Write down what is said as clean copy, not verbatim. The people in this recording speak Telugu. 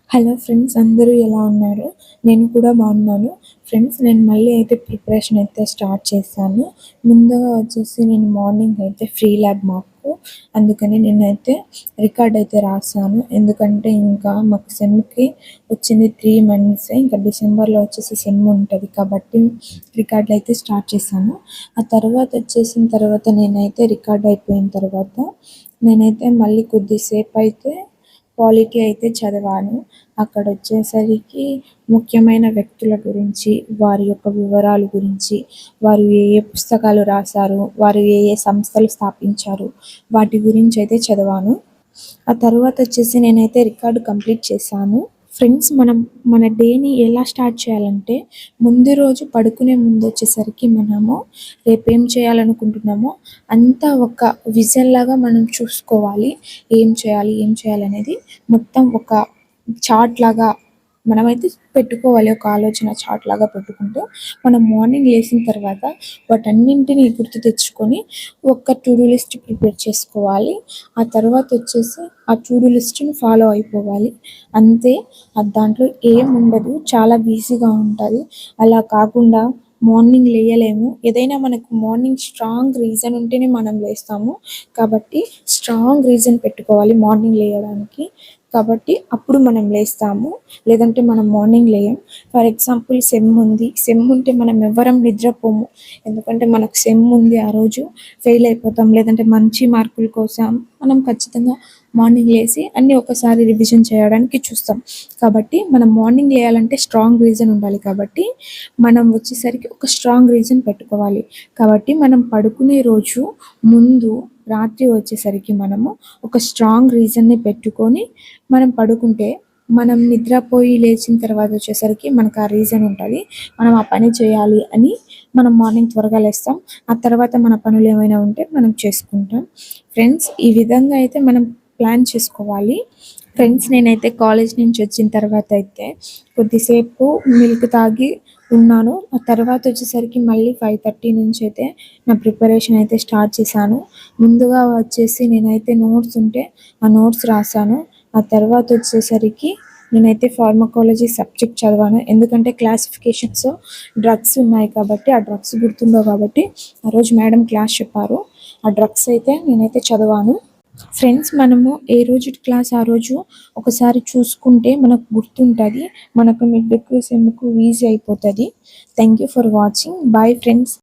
హలో ఫ్రెండ్స్, అందరూ ఎలా ఉన్నారు? నేను కూడా బాగున్నాను. ఫ్రెండ్స్, నేను మళ్ళీ అయితే ప్రిపరేషన్ అయితే స్టార్ట్ చేశాను. ముందుగా వచ్చేసి నేను మార్నింగ్ అయితే ఫ్రీ ల్యాబ్ మాకు, అందుకని నేనైతే రికార్డ్ అయితే రాసాను. ఎందుకంటే ఇంకా మాకు సెమ్‌కి వచ్చింది 3 మంత్సే. ఇంకా డిసెంబర్‌లో వచ్చేసి సెమ్ ఉంటుంది కాబట్టి రికార్డులు అయితే స్టార్ట్ చేశాను. ఆ తర్వాత వచ్చేసిన తర్వాత నేనైతే రికార్డ్ అయిపోయిన తర్వాత నేనైతే మళ్ళీ కొద్దిసేపు అయితే పాలిటీ అయితే చదివాను. అక్కడొచ్చేసరికి ముఖ్యమైన వ్యక్తుల గురించి, వారి యొక్క వివరాల గురించి, వారు ఏ ఏ పుస్తకాలు రాశారు, వారు ఏ ఏ సంస్థలు స్థాపించారు, వాటి గురించి అయితే చదివాను. ఆ తర్వాత వచ్చేసి నేనైతే రికార్డు కంప్లీట్ చేశాను. ఫ్రెండ్స్, మనం మన డేని ఎలా స్టార్ట్ చేయాలంటే, ముందు రోజు పడుకునే ముందు వచ్చేసరికి మనము రేపేం చేయాలనుకుంటున్నామో అంతా ఒక విజన్ లాగా మనం చూసుకోవాలి. ఏం చేయాలి, ఏం చేయాలనేది మొత్తం ఒక చార్ట్ లాగా మనమైతే పెట్టుకోవాలి. ఒక ఆలోచన చార్ట్ లాగా పెట్టుకుంటూ మనం మార్నింగ్ లేచిన తర్వాత వాటన్నింటినీ గుర్తు తెచ్చుకొని ఒక టు డూ లిస్ట్ ప్రిపేర్ చేసుకోవాలి. ఆ తర్వాత వచ్చేసి ఆ టు డూ లిస్ట్‌ని ఫాలో అయిపోవాలి. అంతే. దాంట్లో ఏముండదు. చాలా ఈజీగా ఉంటది. అలా కాకుండా మార్నింగ్ లేయలేము. ఏదైనా మనకు మార్నింగ్ స్ట్రాంగ్ రీజన్ ఉంటేనే మనం లేస్తాము. కాబట్టి స్ట్రాంగ్ రీజన్ పెట్టుకోవాలి మార్నింగ్ లేయడానికి. కాబట్టి అప్పుడు మనం లేస్తాము. లేదంటే మనం మార్నింగ్ లేయం. ఫర్ ఎగ్జాంపుల్ సెమ్ ఉంది. సెమ్ ఉంటే మనం ఎవ్వరం నిద్రపోము. ఎందుకంటే మనకు సెమ్ ఉంది, ఆ రోజు ఫెయిల్ అయిపోతాం. లేదంటే మంచి మార్కుల కోసం మనం ఖచ్చితంగా మార్నింగ్ లేసి అన్నీ ఒకసారి రివిజన్ చేయడానికి చూస్తాం. కాబట్టి మనం మార్నింగ్ లేయాలంటే స్ట్రాంగ్ రీజన్ ఉండాలి. కాబట్టి మనం వచ్చేసరికి ఒక స్ట్రాంగ్ రీజన్ పెట్టుకోవాలి. కాబట్టి మనం పడుకునే రోజు ముందు రాత్రి వచ్చేసరికి మనము ఒక స్ట్రాంగ్ రీజన్‌ని పెట్టుకొని మనం పడుకుంటే, మనం నిద్రపోయి లేచిన తర్వాత వచ్చేసరికి మనకు ఆ రీజన్ ఉంటది. మనం ఆ పని చేయాలి అని మనం మార్నింగ్ త్వరగా లేస్తాం. ఆ తర్వాత మన పనులు ఏమైనా ఉంటే మనం చేసుకుంటాం. ఫ్రెండ్స్, ఈ విధంగా అయితే మనం ప్లాన్ చేసుకోవాలి. ఫ్రెండ్స్, నేనైతే కాలేజ్ నుంచి వచ్చిన తర్వాత అయితే కొద్దిసేపు మిల్క్ తాగి ఉన్నాను. ఆ తర్వాత వచ్చేసరికి మళ్ళీ 5:30 నుంచి అయితే నా ప్రిపరేషన్ అయితే స్టార్ట్ చేశాను. ముందుగా వచ్చేసి నేనైతే నోట్స్ ఉంటే ఆ నోట్స్ రాసాను. ఆ తర్వాత వచ్చేసరికి నేనైతే ఫార్మకాలజీ సబ్జెక్ట్ చదివాను. ఎందుకంటే క్లాసిఫికేషన్స్ డ్రగ్స్ ఉన్నాయి కాబట్టి, ఆ డ్రగ్స్ గుర్తుండవు కాబట్టి ఆ రోజు మేడం క్లాస్ చెప్పారు. ఆ డ్రగ్స్ అయితే నేనైతే చదివాను. ఫ్రెండ్స్, మనము ఏ రోజు క్లాస్ ఆ రోజు ఒకసారి చూసుకుంటే మనకు గుర్తుంటుంది. మనకు మిడ్‌కు సెమ్‌కు ఈజీ అయిపోతుంది. Thank you for watching. Bye friends.